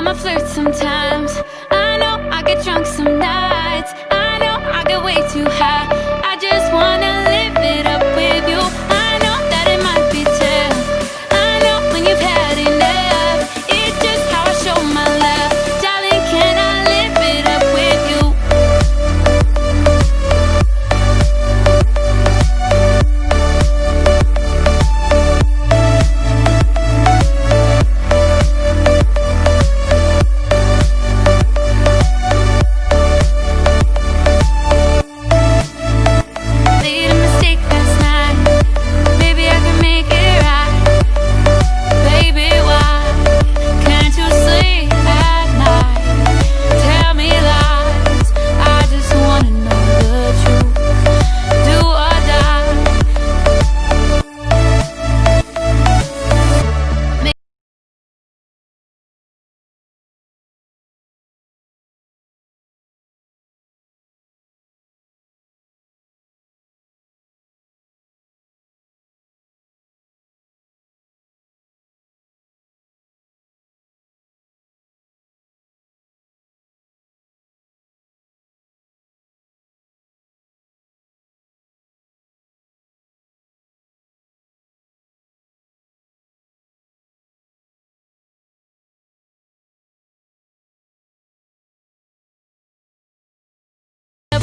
I'm a flirt sometimes. I know I get drunk some nights. I know I get way too high. I just wanna live it up with you. I know that it might be tough. I know when you've had enough. It's just how I show my love. Darling, can I live it up with you?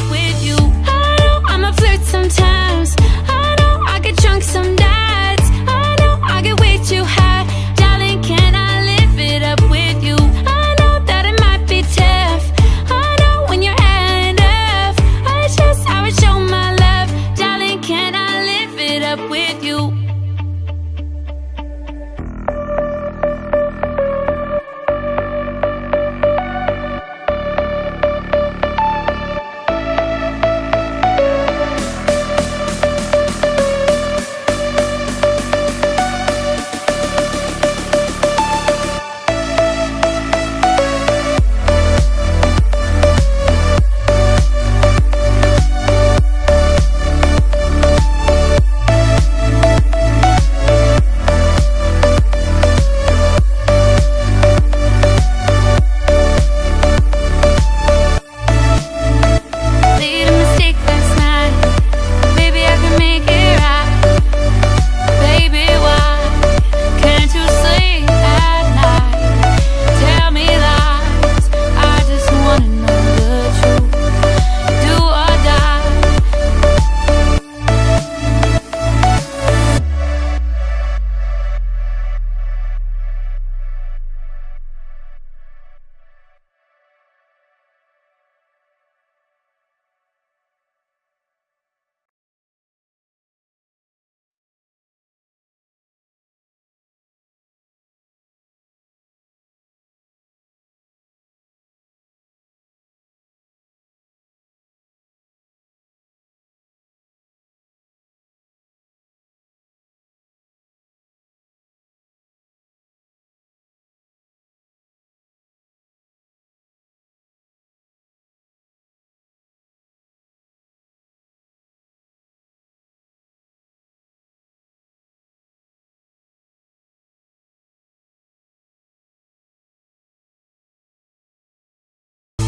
With you, I know I'm a flirt sometimes. I know I get drunk some nights. I know I get way too high. Darling, can I live it up with you? I know that it might be tough. I know when you're had enough. I just how I show my love. Darling, can I live it up with you?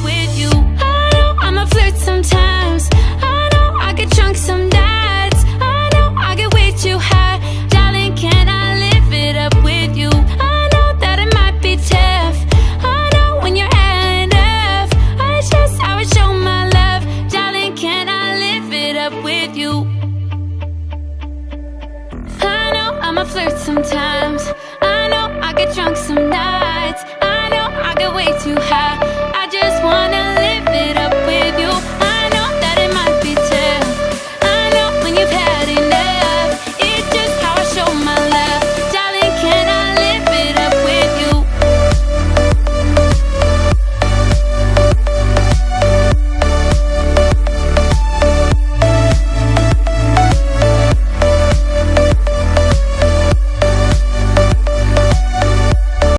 With you, I know I'm a flirt sometimes. I know I get drunk some nights. I know I get way too high. Darling, can I live it up with you? I know that it might be tough. I know when you're had enough. I just how I show my love. Darling, can I live it up with you? I know I'm a flirt sometimes. I know I get drunk some nights. I know I get way too high.